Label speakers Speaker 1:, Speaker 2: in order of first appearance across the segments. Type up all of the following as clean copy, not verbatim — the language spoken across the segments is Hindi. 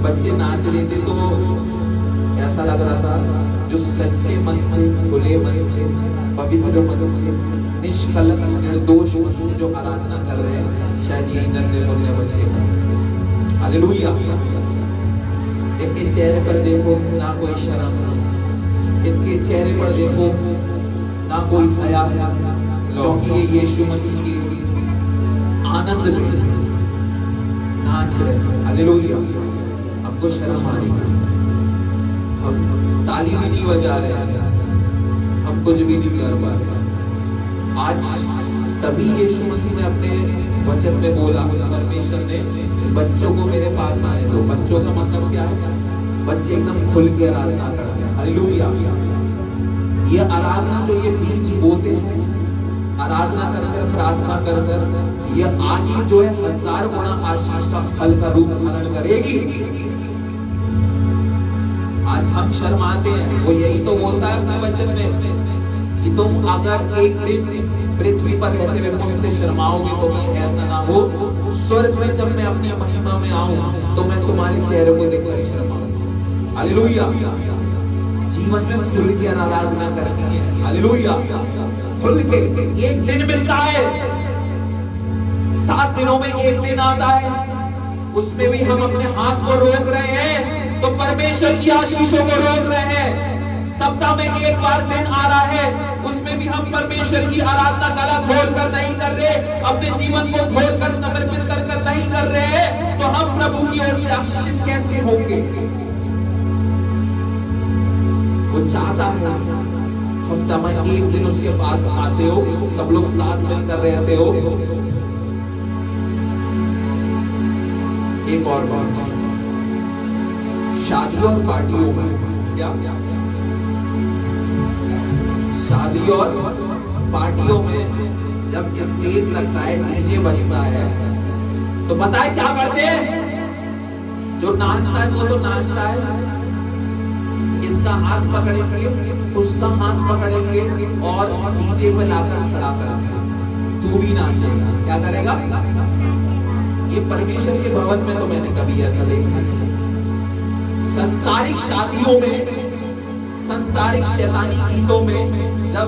Speaker 1: बच्चे नाच रहे थे तो ऐसा लग रहा था जो सच्चे मन से, खुले मन से, पवित्र मन से, निष्कलंक निर्दोष मन से जो आराधना कर रहे हैं, शायद यही नन्हे मुन्ने बच्चे कर रहे हैं। हालेलुया। इनके चेहरे पर देखो ना कोई शर्म, इनके चेहरे पर देखो ना कोई हया, क्योंकि ये यीशु मसीह के आनंद में नाच रहे हैं। हालेलुया। हमको शर्म आ रही है, हम ताली भी नहीं बजा रहे हैं, हम कुछ भी नहीं कर पा रहे। आज तभी यीशु मसीह ने अपने वचन में बोला, परमेश्वर ने, बच्चों को मेरे पास आने दो। बच्चों का मतलब क्या है? बच्चे एकदम खुल के आराधना करते हैं। हालेलुया। ये आराधना जो ये बीज बोते हैं, आराधना कर कर, प्रार्थना कर कर, ये आगे जो है 1000 गुना आशीष का फल का रूप धारण करेगी। आज हम शर्माते हैं, वो यही तो बोलता है अपने वचन में कि तुम अगर एक दिन पृथ्वी पर रहते हुए मुझसे शर्माओगे तो मैं ऐसा ना हो, स्वर्ग में जब मैं अपनी महिमा में आऊं तो मैं तुम्हारे चेहरे को देखकर शर्माऊंगा। हालेलुया। जीवन में खुल के आराधना करनी है। हालेलुया। खुल के एक दिन मिलता है, 7 दिनों में एक दिन आता है, उसमें भी हम अपने हाथ को रोक रहे हैं तो परमेश्वर की आशीषों को रोक रहे हैं। सप्ताह में एक बार दिन आ रहा है, उसमें भी हम परमेश्वर की आराधना गला खोल कर नहीं कर रहे, अपने जीवन को खोल कर समर्पित कर कर नहीं कर रहे, तो हम प्रभु की ओर से आशीषित कैसे होंगे? वो चाहता है हफ्ता में एक दिन उसके पास आते हो, सब लोग साथ मिलकर रहते हो। एक और बात, शादी और पार्टियों में क्या, शादी और पार्टियों में जब स्टेज लगता है, डीजे बजता है, तो पता है क्या करते हैं? जो नाचता है वो तो नाचता है, इसका हाथ पकड़ेंगे, उसका हाथ पकड़ेंगे और डीजे पे लाकर खड़ा करेंगे, तू भी नाचेगा। क्या करेगा? ये परमेश्वर के भवन में तो मैंने कभी ऐसा देखा नहीं। संसारिक शादियों में, संसारिक शैतानी गीतों में जब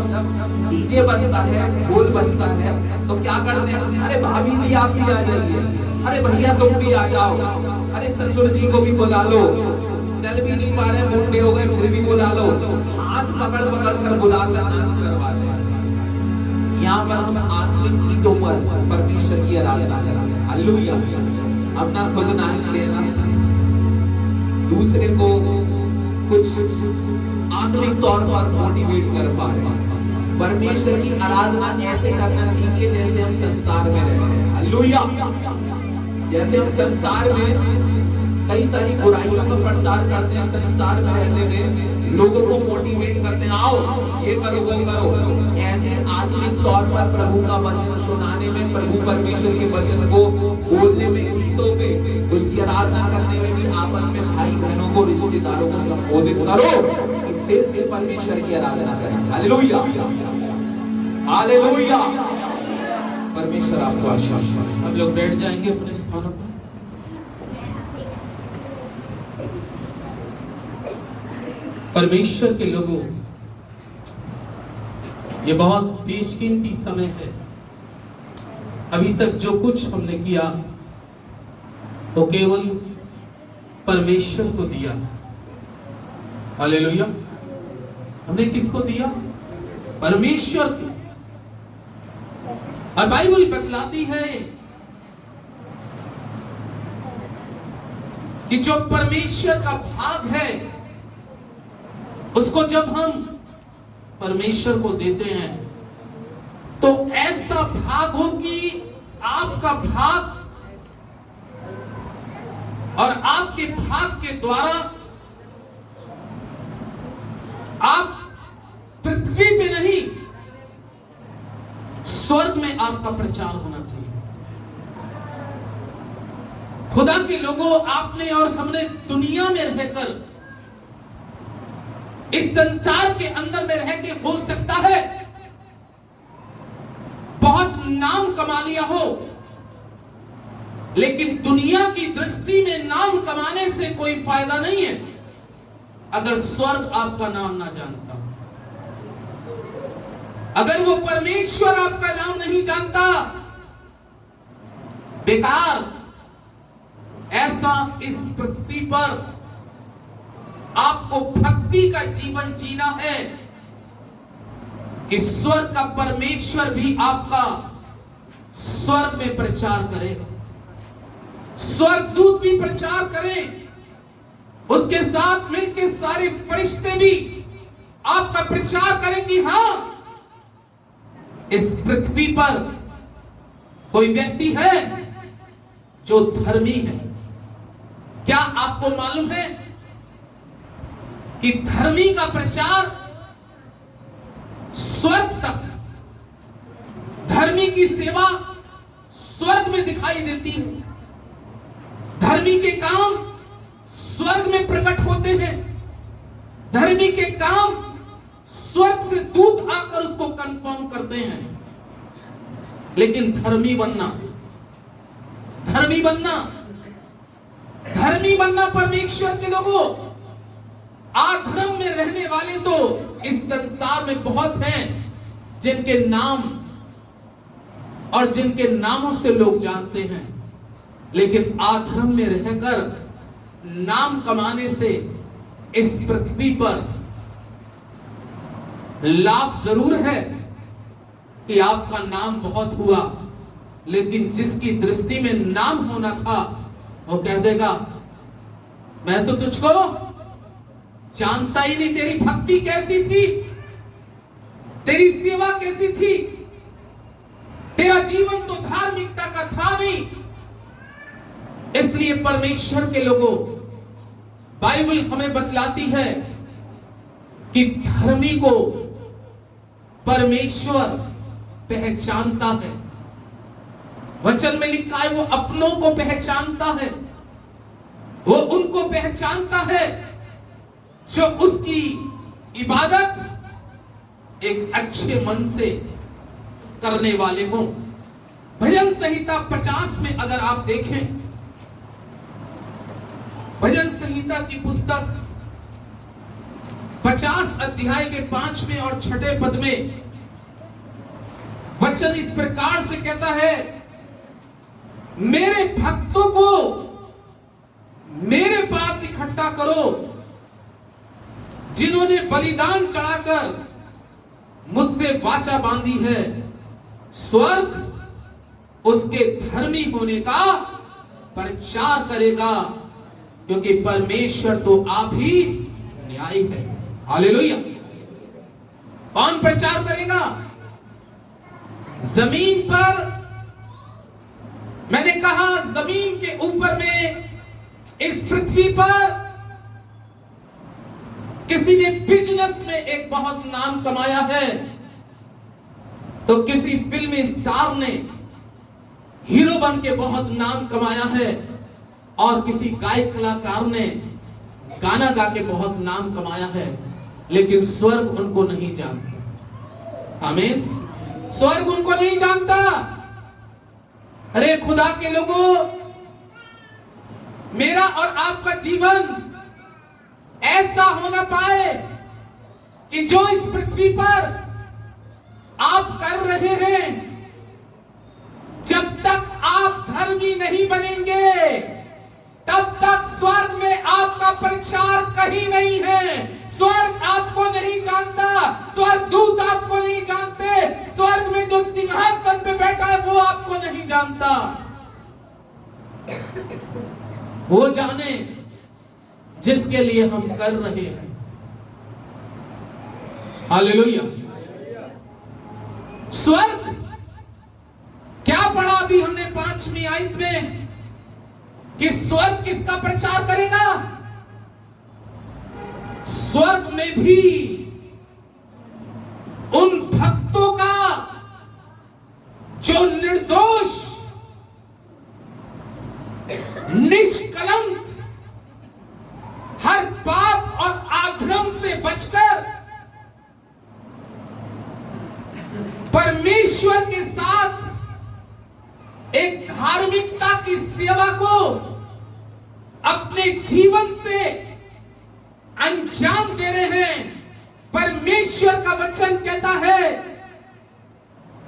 Speaker 1: डीजे बजता है, ढोल बजता है, तो क्या करते हैं? अरे भाभी जी आप भी आ जाइए, अरे भैया तुम भी आ जाओ, अरे ससुर जी को भी बुला लो, चल भी नहीं पा रहे, मोटे हो गए फिर भी बुला लो। हाथ पकड़ पकड़ कर बुला कर नाच करवाते हैं। यहाँ पर हम आत्मिक गीतों पर परमेश्वर की आराधना करते हैं। हालेलुया। हम ना खुद नाच लेना, दूसरे को कुछ आत्मिक तौर पर मोटिवेट कर पा रहे हैं। परमेश्वर की आराधना ऐसे करना सीखिए जैसे हम संसार में रहते हैं। हालेलुया। जैसे हम संसार में कई सारी बुराइयों का प्रचार करते हैं, संसार में रहते हुए लोगों को मोटिवेट करते हैं, आओ ये करो वो करो। ऐसे आत्मिक तौर पर प्रभु का वचन सुनाने में, प्रभु परमेश्वर के वचन को बोलने में, गीतों में, उसकी आराधना करने में भी आपस में भाई बहनों को, रिश्तेदारों को संबोधित करो कि दिल से परमेश्वर की आराधना करें। हालेलुया। हालेलुया। परमेश्वर आपको आशीष दे। हम लोग बैठ जाएंगे अपने स्थानों पर। परमेश्वर के लोगों, ये बहुत बेशकीमती समय है। अभी तक जो कुछ हमने किया वो केवल परमेश्वर को दिया। हालेलुया। हमने किसको दिया? परमेश्वर को। और बाइबल बतलाती है कि जो परमेश्वर का भाग है, उसको जब हम परमेश्वर को देते हैं तो ऐसा भाग हो कि आपका भाग और आपके भाग के द्वारा आप पृथ्वी पे नहीं, स्वर्ग में आपका प्रचार होना चाहिए। खुदा के लोगों, आपने और हमने दुनिया में रहकर, इस संसार के अंदर में रह के हो सकता है बहुत नाम कमा लिया हो,
Speaker 2: लेकिन दुनिया की दृष्टि में नाम कमाने से कोई फायदा नहीं है अगर स्वर्ग आपका नाम ना जानता, अगर वो परमेश्वर आपका नाम नहीं जानता, बेकार। ऐसा इस पृथ्वी पर आपको भक्ति का जीवन जीना है कि स्वर्ग का परमेश्वर भी आपका स्वर्ग में प्रचार करे, स्वर्गदूत भी प्रचार करें, उसके साथ मिलकर सारे फरिश्ते भी आपका प्रचार करें कि हां, इस पृथ्वी पर कोई व्यक्ति है जो धर्मी है। क्या आपको मालूम है कि धर्मी का प्रचार स्वर्ग तक, धर्मी की सेवा स्वर्ग में दिखाई देती है, धर्मी के काम स्वर्ग में प्रकट होते हैं, धर्मी के काम स्वर्ग से दूत आकर उसको कंफर्म करते हैं। लेकिन धर्मी बनना, धर्मी बनना, धर्मी बनना परमेश्वर के लोगों, अधर्म में रहने वाले तो इस संसार में बहुत हैं जिनके नाम और जिनके नामों से लोग जानते हैं, लेकिन अधर्म में रहकर नाम कमाने से इस पृथ्वी पर लाभ जरूर है कि आपका नाम बहुत हुआ, लेकिन जिसकी दृष्टि में नाम होना था वो कह देगा मैं तो तुझको जानता ही नहीं, तेरी भक्ति कैसी थी, तेरी सेवा कैसी थी, तेरा जीवन तो धार्मिकता का था नहीं। इसलिए परमेश्वर के लोगों, बाइबल हमें बतलाती है कि धर्मी को परमेश्वर पहचानता है। वचन में लिखा है वो अपनों को पहचानता है, वो उनको पहचानता है जो उसकी इबादत एक अच्छे मन से करने वाले हों। भजन संहिता 50 में अगर आप देखें, भजन संहिता की पुस्तक 50 अध्याय के 5वें और 6ठे पद में वचन इस प्रकार से कहता है, मेरे भक्तों को मेरे पास इकट्ठा करो, जिन्होंने बलिदान चढ़ाकर मुझसे वाचा बांधी है, स्वर्ग उसके धर्मी होने का प्रचार करेगा, क्योंकि परमेश्वर तो आप ही न्यायी है। हालेलुया। कौन प्रचार करेगा? जमीन पर, मैंने कहा जमीन के ऊपर में, इस पृथ्वी पर किसी ने बिजनेस में एक बहुत नाम कमाया है, तो किसी फिल्म स्टार ने हीरो बन के बहुत नाम कमाया है, और किसी गायक कलाकार ने गाना गा के बहुत नाम कमाया है, लेकिन स्वर्ग उनको नहीं जानता। आमीन। स्वर्ग उनको नहीं जानता। अरे खुदा के लोगों, मेरा और आपका जीवन ऐसा होना पाए कि जो इस पृथ्वी पर आप कर रहे हैं, जब तक आप धर्मी नहीं बनेंगे तब तक स्वर्ग में आपका प्रचार कहीं नहीं है। स्वर्ग आपको नहीं जानता, स्वर्गदूत आपको नहीं जानते, स्वर्ग में जो सिंहासन पे बैठा है वो आपको नहीं जानता। वो जाने जिसके लिए हम कर रहे हैं। हालेलुया। स्वर्ग क्या पढ़ा अभी हमने 5वीं आयत में कि स्वर्ग किसका प्रचार करेगा? स्वर्ग में भी उन भक्तों का जो निर्दोष, निष्कलंक, हर पाप और अधर्म से बचकर परमेश्वर के साथ एक धार्मिकता की सेवा को अपने जीवन से अंजाम दे रहे हैं। परमेश्वर का वचन कहता है,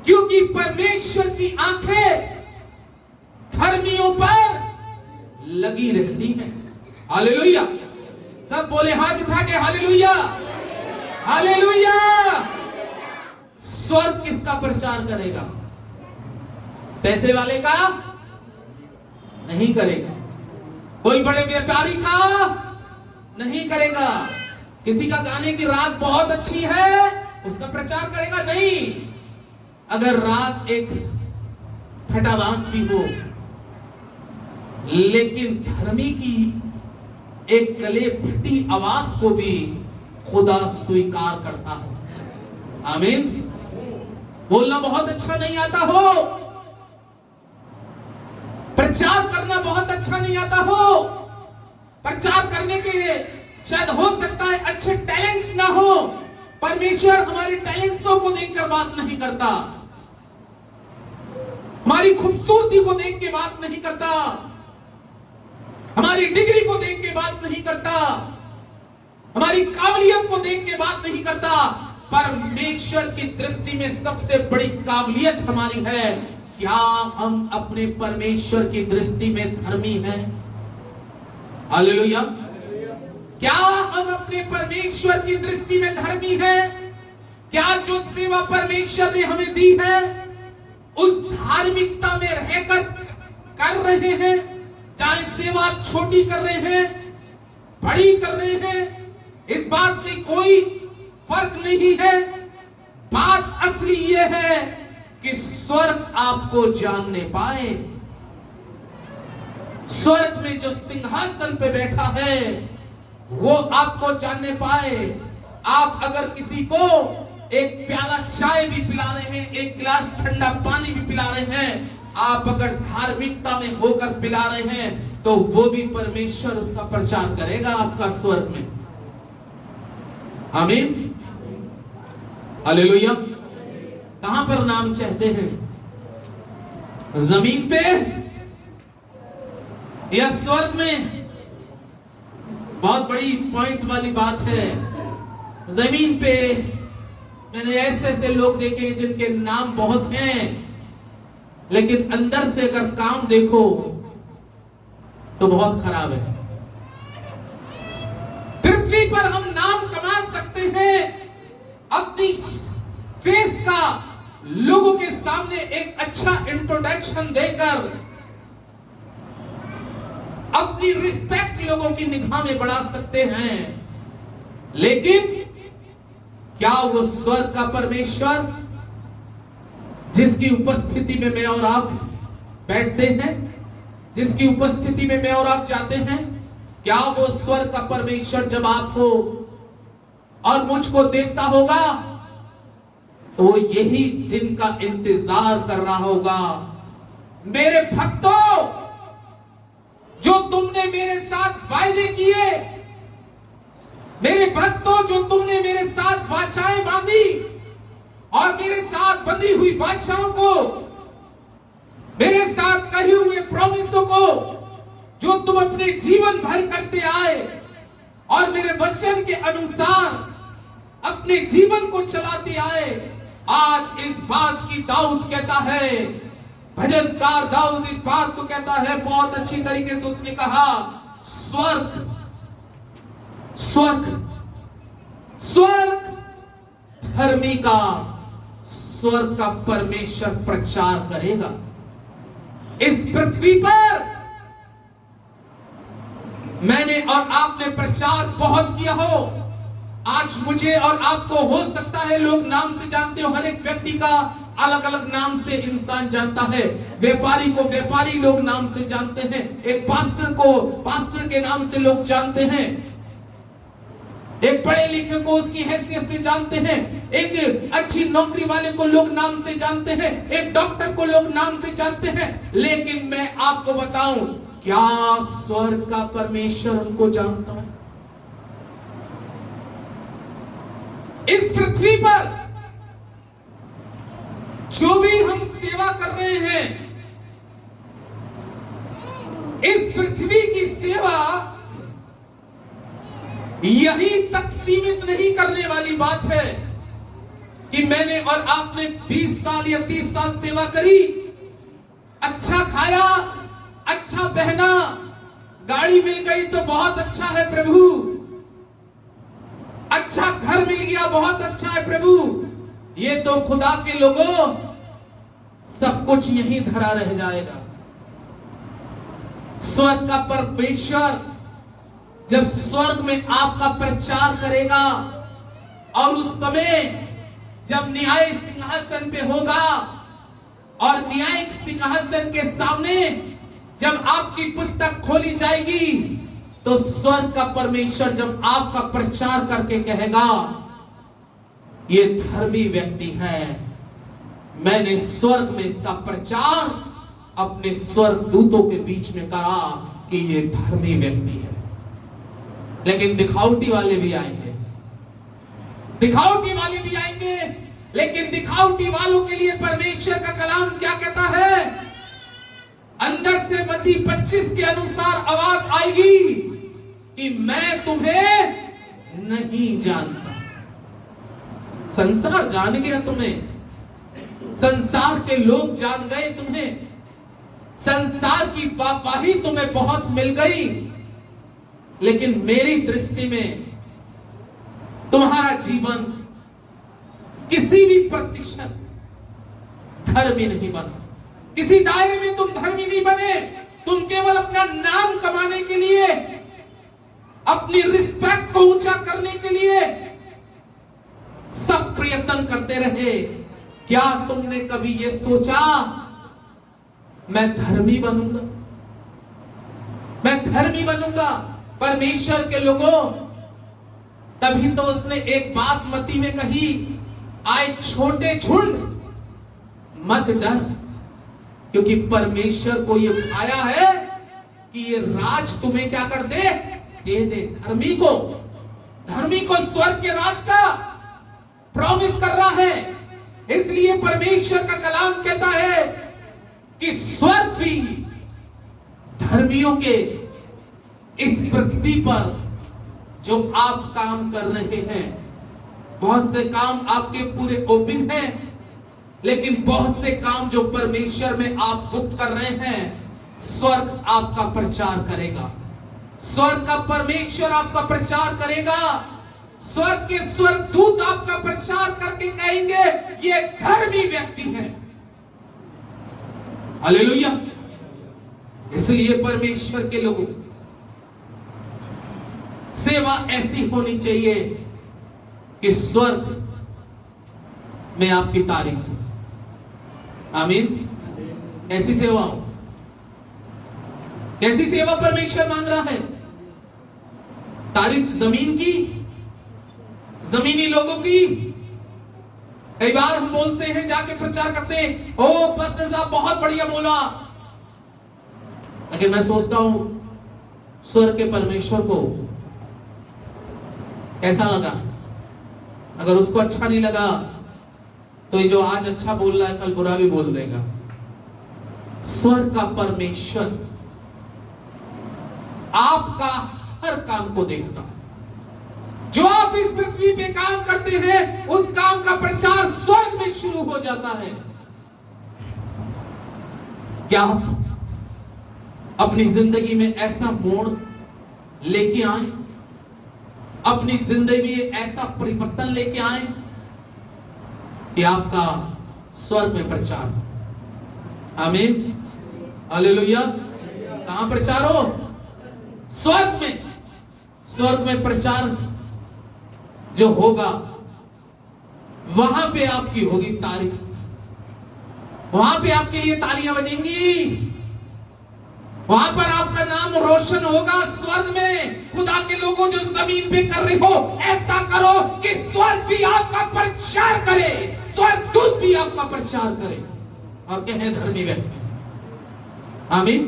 Speaker 2: क्योंकि परमेश्वर की आंखें धर्मियों पर लगी रहती हैं। हालेलुया। सब बोले हाथ उठा के हालेलुया, हालेलुया। स्वर्ग किसका प्रचार करेगा? पैसे वाले का नहीं करेगा, कोई बड़े व्यापारी का नहीं करेगा, किसी का गाने की राग बहुत अच्छी है उसका प्रचार करेगा नहीं। अगर राग एक फटावास भी हो, लेकिन धर्मी की एक गले फटी आवाज को भी खुदा स्वीकार करता है। आमीन। बोलना बहुत अच्छा नहीं आता हो, प्रचार करना बहुत अच्छा नहीं आता हो, प्रचार करने के शायद हो सकता है अच्छे टैलेंट्स ना हो। परमेश्वर हमारे टैलेंट्सों को देखकर बात नहीं करता, हमारी खूबसूरती को देख के बात नहीं करता, हमारी डिग्री को देख के बात नहीं करता, हमारी काबिलियत को देख के बात नहीं करता। परमेश्वर की दृष्टि में सबसे बड़ी काबिलियत हमारी है, क्या हम अपने परमेश्वर की दृष्टि में धर्मी हैं? हालेलुया। क्या हम अपने परमेश्वर की दृष्टि में धर्मी हैं? क्या जो सेवा परमेश्वर ने हमें दी है उस धार्मिकता में रहकर कर रहे हैं? चाहे सेवा आप छोटी कर रहे हैं, बड़ी कर रहे हैं, इस बात की कोई फर्क नहीं है। बात असली यह है कि स्वर्ग आपको जानने पाए। स्वर्ग में जो सिंहासन पे बैठा है वो आपको जानने पाए। आप अगर किसी को एक प्याला चाय भी पिला रहे हैं, एक गिलास ठंडा पानी भी पिला रहे हैं, आप अगर धार्मिकता में होकर पिला रहे हैं तो वो भी परमेश्वर उसका प्रचार करेगा आपका स्वर्ग में। आमीन। हालेलुया। कहां पर नाम चाहते हैं? जमीन पे या स्वर्ग में? बहुत बड़ी पॉइंट वाली बात है। जमीन पे मैंने ऐसे ऐसे लोग देखे जिनके नाम बहुत हैं, लेकिन अंदर से अगर काम देखो तो बहुत खराब है। पृथ्वी पर हम नाम कमा सकते हैं अपनी फेस का लोगों के सामने एक अच्छा इंट्रोडक्शन देकर, अपनी रिस्पेक्ट लोगों की निगाह में बढ़ा सकते हैं, लेकिन क्या वो स्वर्ग का परमेश्वर जिसकी उपस्थिति में मैं और आप बैठते हैं, जिसकी उपस्थिति में मैं और आप जाते हैं, क्या वो स्वर्ग का परमेश्वर जब आपको और मुझको देखता होगा तो वो यही दिन का इंतजार कर रहा होगा? मेरे भक्तों, जो तुमने मेरे साथ वायदे किए, मेरे भक्तों जो तुमने मेरे साथ वाचाएं बांधी और मेरे साथ बंधी हुई वाचाओं को, मेरे साथ कहे हुए प्रॉमिसों को जो तुम अपने जीवन भर करते आए और मेरे वचन के अनुसार अपने जीवन को चलाते आए, आज इस बात की दाऊद कहता है, भजनकार दाऊद इस बात को कहता है बहुत अच्छी तरीके से, उसने कहा स्वर्ग स्वर्ग स्वर्ग धर्मी का स्वर्ग का परमेश्वर प्रचार करेगा। इस पृथ्वी पर मैंने और आपने प्रचार बहुत किया हो, आज मुझे और आपको हो सकता है लोग नाम से जानते हो, हर एक व्यक्ति का अलग अलग नाम से इंसान जानता है। व्यापारी को व्यापारी लोग नाम से जानते हैं, एक पास्टर को पास्टर के नाम से लोग जानते हैं, एक पढ़े लिखे को उसकी हैसियत से जानते हैं, एक अच्छी नौकरी वाले को लोग नाम से जानते हैं, एक डॉक्टर को लोग नाम से जानते हैं। लेकिन मैं आपको बताऊं, क्या स्वर्ग का परमेश्वर उनको जानता है? इस पृथ्वी पर जो भी हम सेवा कर रहे हैं, यही तक सीमित नहीं करने वाली बात है कि मैंने और आपने 20 साल या 30 साल सेवा करी, अच्छा खाया, अच्छा पहना, गाड़ी मिल गई तो बहुत अच्छा है प्रभु, अच्छा घर मिल गया बहुत अच्छा है प्रभु। ये तो खुदा के लोगों सब कुछ यहीं धरा रह जाएगा। स्वर्ग का परमेश्वर जब स्वर्ग में आपका प्रचार करेगा और उस समय जब न्याय सिंहासन पे होगा और न्यायिक सिंहासन के सामने जब आपकी पुस्तक खोली जाएगी तो स्वर्ग का परमेश्वर जब आपका प्रचार करके कहेगा ये धर्मी व्यक्ति है, मैंने स्वर्ग में इसका प्रचार अपने स्वर्ग दूतों के बीच में करा कि ये धर्मी व्यक्ति है। लेकिन दिखावटी वाले भी आएंगे, दिखावटी वाले भी आएंगे, लेकिन दिखावटी वालों के लिए परमेश्वर का कलाम क्या कहता है? अंदर से मत्ती 25 के अनुसार आवाज आएगी कि मैं तुम्हें नहीं जानता। संसार जान गया तुम्हें, संसार के लोग जान गए तुम्हें, संसार की वाहवाही तुम्हें बहुत मिल गई, लेकिन मेरी दृष्टि में तुम्हारा जीवन किसी भी प्रतिशत धर्मी नहीं बना, किसी दायरे में तुम धर्मी नहीं बने। तुम केवल अपना नाम कमाने के लिए, अपनी रिस्पेक्ट को ऊंचा करने के लिए सब प्रयत्न करते रहे। क्या तुमने कभी यह सोचा मैं धर्मी बनूंगा, मैं धर्मी बनूंगा? परमेश्वर के लोगों, तभी तो उसने एक बात मत्ती में कही, आए छोटे झुंड मत डर, क्योंकि परमेश्वर को ये भाया है कि ये राज तुम्हें क्या कर दे, दे दे। धर्मी को स्वर्ग के राज का प्रॉमिस कर रहा है। इसलिए परमेश्वर का कलाम कहता है कि स्वर्ग भी धर्मियों के इस पृथ्वी पर जो आप काम कर रहे हैं, बहुत से काम आपके पूरे ओपन हैं, लेकिन बहुत से काम जो परमेश्वर में आप गुप्त कर रहे हैं, स्वर्ग आपका प्रचार करेगा, स्वर्ग का परमेश्वर आपका प्रचार करेगा, स्वर्ग के स्वर्गदूत आपका प्रचार करके कहेंगे ये धर्मी व्यक्ति है। हालेलुया। इसलिए परमेश्वर के लोगों, सेवा ऐसी होनी चाहिए कि स्वर्ग में आपकी तारीफ हो। आमीन। ऐसी सेवा हो, कैसी सेवा परमेश्वर मांग रहा है? तारीफ जमीन की, जमीनी लोगों की। कई बार हम बोलते हैं, जाके प्रचार करते हैं, ओ पास्टर साहब बहुत बढ़िया बोला, लेकिन मैं सोचता हूं स्वर्ग के परमेश्वर को कैसा लगा? अगर उसको अच्छा नहीं लगा तो ये जो आज अच्छा बोल रहा है कल बुरा भी बोल देगा। स्वर्ग का परमेश्वर आपका हर काम को देखता, जो आप इस पृथ्वी पे काम करते हैं उस काम का प्रचार स्वर्ग में शुरू हो जाता है। क्या आप अपनी जिंदगी में ऐसा मोड़ लेके आए, अपनी जिंदगी में ऐसा परिवर्तन लेके आए कि आपका स्वर्ग में प्रचार? आमीन। हालेलुया। कहां प्रचार हो? स्वर्ग में। स्वर्ग में प्रचार जो होगा वहां पे आपकी होगी तारीफ, वहां पे आपके लिए तालियां बजेंगी, वहां पर आपका नाम रोशन होगा स्वर्ग में। खुदा के लोगों जो जमीन पे कर रहे हो, ऐसा करो कि स्वर्ग भी आपका प्रचार करे, स्वर्गदूत भी आपका प्रचार करे और कहे धर्मी व्यक्ति। आमीन।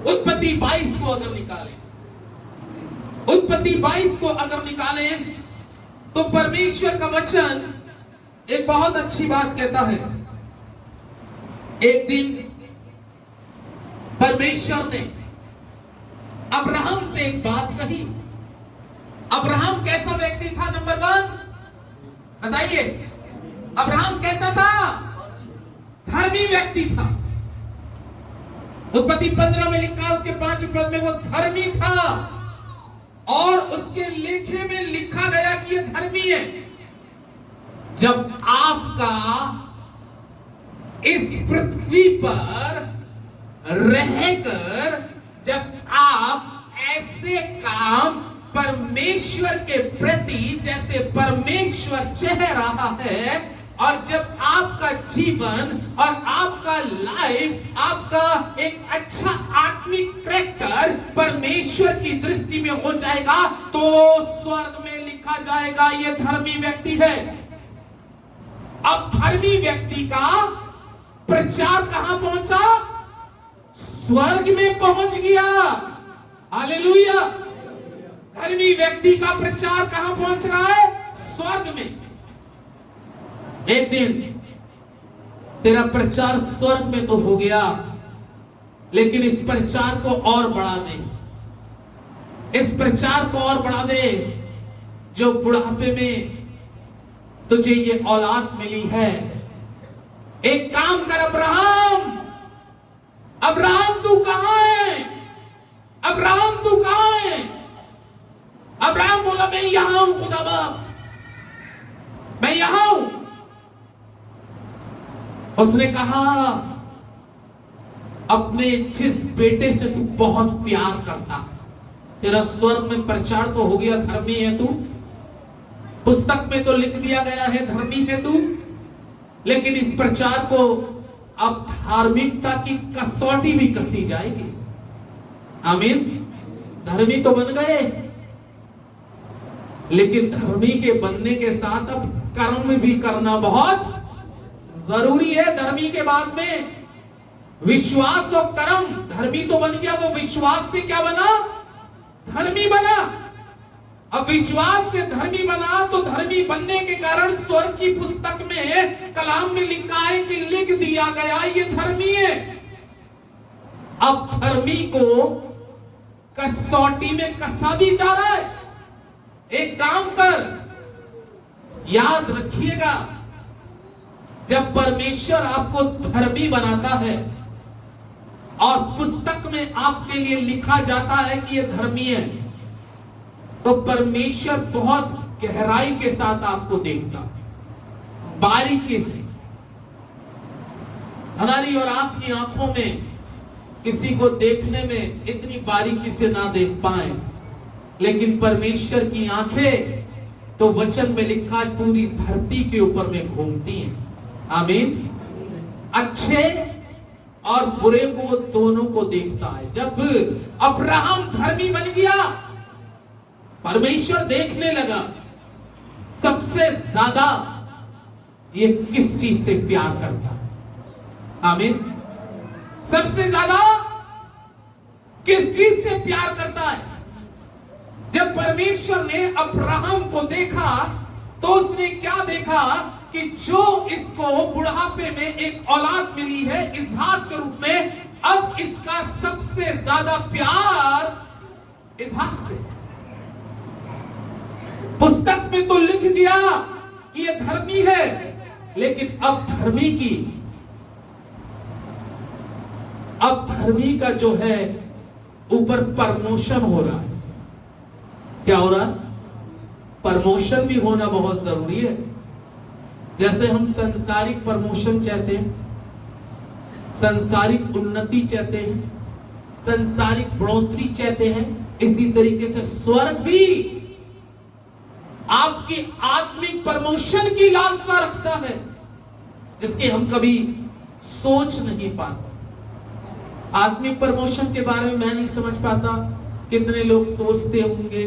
Speaker 2: उत्पत्ति 22 को अगर निकालें, उत्पत्ति 22 को अगर निकालें तो परमेश्वर का वचन एक बहुत अच्छी बात कहता है। एक दिन परमेश्वर ने अब्राहम से एक बात कही। अब्राहम कैसा व्यक्ति था? नंबर 1 बताइए, अब्राहम कैसा था? धर्मी व्यक्ति था। उत्पत्ति 15 में लिखा, उसके 5 पद में वो धर्मी था और उसके लेखे में लिखा गया कि ये धर्मी है। जब आपका इस पृथ्वी पर रहकर जब आप ऐसे काम परमेश्वर के प्रति जैसे परमेश्वर चाह रहा है, और जब आपका जीवन और आपका लाइफ, आपका एक अच्छा आत्मिक कैरेक्टर परमेश्वर की दृष्टि में हो जाएगा, तो स्वर्ग में लिखा जाएगा ये धर्मी व्यक्ति है। अब धर्मी व्यक्ति का प्रचार कहां पहुंचा? स्वर्ग में पहुंच गया। हालेलुया। धर्मी व्यक्ति का प्रचार कहां पहुंच रहा है? स्वर्ग में। एक दिन तेरा प्रचार स्वर्ग में तो हो गया, लेकिन इस प्रचार को और बढ़ा दे, इस प्रचार को और बढ़ा दे। जो बुढ़ापे में तुझे ये औलाद मिली है, एक काम कर अब्राहम। अब्राहम तू कहां है? अब्राहम तू कहां है? अब्राहम बोला, मैं यहां हूं खुदा बाप, मैं यहां हूं। उसने कहा, अपने जिस बेटे से तू बहुत प्यार करता, तेरा स्वर्ग में प्रचार तो हो गया, धर्मी है तू, पुस्तक में तो लिख दिया गया है धर्मी है तू, लेकिन इस प्रचार को अब धार्मिकता की कसौटी भी कसी जाएगी। आमीन। धर्मी तो बन गए, लेकिन धर्मी के बनने के साथ अब कर्म भी करना बहुत जरूरी है। धर्मी के बाद में विश्वास और कर्म। धर्मी तो बन गया, वो विश्वास से क्या बना? धर्मी बना। अब विश्वास से धर्मी बना, तो धर्मी बनने के कारण स्वर्ग की पुस्तक में कलाम में लिखा है कि लिख दिया गया ये धर्मी है। अब धर्मी को कसौटी में कसा भी जा रहा है। एक काम कर, याद रखिएगा, जब परमेश्वर आपको धर्मी बनाता है और पुस्तक में आपके लिए लिखा जाता है कि ये धर्मी है, तो परमेश्वर बहुत गहराई के साथ आपको देखता, बारीकी से। हमारी और आपकी आंखों में किसी को देखने में इतनी बारीकी से ना देख पाए, लेकिन परमेश्वर की आंखें तो वचन में लिखा पूरी धरती के ऊपर में घूमती हैं। आमीन। अच्छे और बुरे को दोनों को देखता है। जब अब्राहम धर्मी बन गया, परमेश्वर देखने लगा सबसे ज्यादा ये किस चीज से प्यार करता है। आमीन। सबसे ज्यादा किस चीज से प्यार करता है? जब परमेश्वर ने अब्राहम को देखा, तो उसने क्या देखा कि जो इसको बुढ़ापे में एक औलाद मिली है इसहाक के रूप में, अब इसका सबसे ज्यादा प्यार इसहाक से। पुस्तक में तो लिख दिया कि ये धर्मी है, लेकिन अब धर्मी का जो है ऊपर प्रमोशन हो रहा है। क्या हो रहा है? प्रमोशन भी होना बहुत जरूरी है। जैसे हम संसारिक प्रमोशन चाहते हैं, संसारिक उन्नति चाहते हैं, संसारिक बढ़ोतरी चाहते हैं, इसी तरीके से स्वर्ग भी आपकी आत्मिक प्रमोशन की लालसा रखता है, जिसके हम कभी सोच नहीं पाते। आत्मिक प्रमोशन के बारे में मैं नहीं समझ पाता कितने लोग सोचते होंगे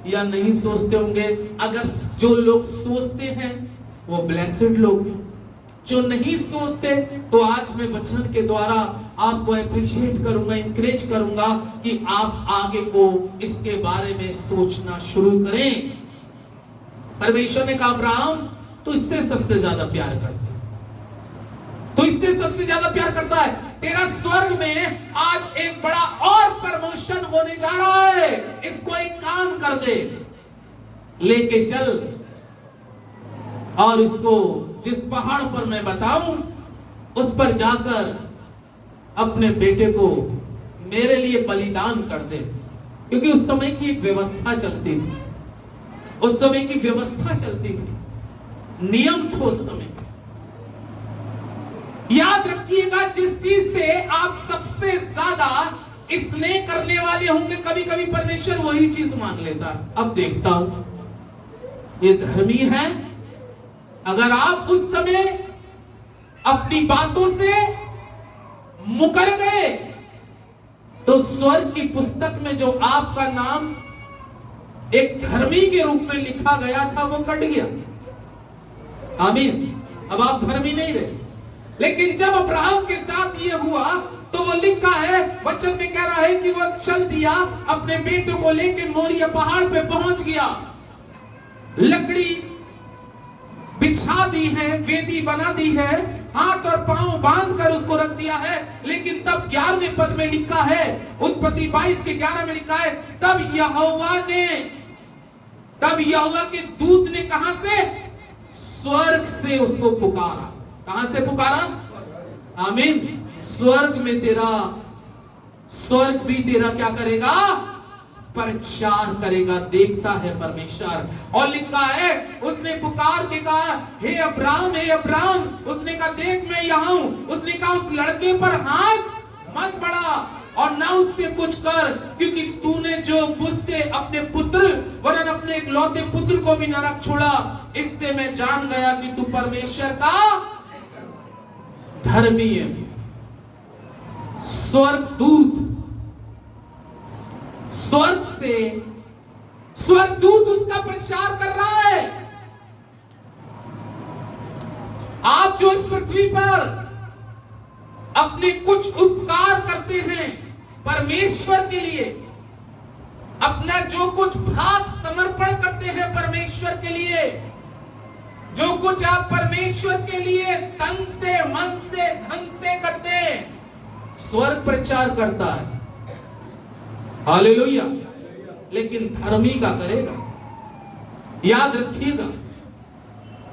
Speaker 2: या नहीं सोचते होंगे। अगर जो लोग सोचते हैं वो ब्लेस्ड लोग हैं, जो नहीं सोचते तो आज मैं वचन के द्वारा आपको अप्रिशिएट करूंगा, इंकरेज करूंगा कि आप आगे को इसके बारे में सोचना शुरू करें। परमेश्वर ने कहा, अब्राहम तो इससे सबसे ज्यादा प्यार करता, तो इससे सबसे ज्यादा प्यार करता है। तेरा स्वर्ग में आज एक बड़ा और प्रमोशन होने जा रहा है। इसको एक काम कर दे, लेके चल और इसको जिस पहाड़ पर मैं बताऊं उस पर जाकर अपने बेटे को मेरे लिए बलिदान कर दे। क्योंकि उस समय की एक व्यवस्था चलती थी, उस समय की व्यवस्था चलती थी, नियम थे उस समय। याद रखिएगा, जिस चीज से आप सबसे ज्यादा स्नेह करने वाले होंगे, कभी कभी परमेश्वर वही चीज मांग लेता है। अब देखता हूं ये धर्मी है। अगर आप उस समय अपनी बातों से मुकर गए तो स्वर्ग की पुस्तक में जो आपका नाम एक धर्मी के रूप में लिखा गया था वो कट गया। आमीन। अब आप धर्मी नहीं रहे। लेकिन जब अब्राहम के साथ ये हुआ तो वो लिखा है, वचन में कह रहा है कि वो चल दिया, अपने बेटे को लेके मोरिया पहाड़ पे पहुंच गया, लकड़ी बिछा दी है, वेदी बना दी है, हाथ और पांव बांध कर उसको रख दिया है। लेकिन तब 11वें पद में लिखा है, उत्पत्ति 22 के 11 में लिखा है, तब यहोवा के दूत ने कहां से? स्वर्ग से उसको पुकारा। कहां से पुकारा? आमीन। स्वर्ग में तेरा, स्वर्ग भी तेरा क्या करेगा? प्रचार करेगा। देखता है परमेश्वर। और लिखा है, उसने पुकार के कहा, हे अब्राहम, हे अब्राहम। उसने कहा, देख मैं यहां हूं। उसने कहा, उस लड़के पर हाथ मत बढ़ा और ना उससे कुछ कर, क्योंकि तूने जो मुझसे अपने पुत्र वरन अपने इकलौते पुत्र को भी न रख छोड़ा। इससे मैं जान गया कि तू परमेश्वर का धर्मी है। स्वर्गदूत, स्वर्ग से स्वर्गदूत उसका प्रचार कर रहा है। आप जो इस पृथ्वी पर अपने कुछ उपकार करते हैं परमेश्वर के लिए, अपना जो कुछ भाग समर्पण करते हैं परमेश्वर के लिए, जो कुछ आप परमेश्वर के लिए तन से, मन से, धन से करते हैं, स्वर्ग प्रचार करता है। हालेलुया। लेकिन धर्मी का करेगा। याद रखिएगा,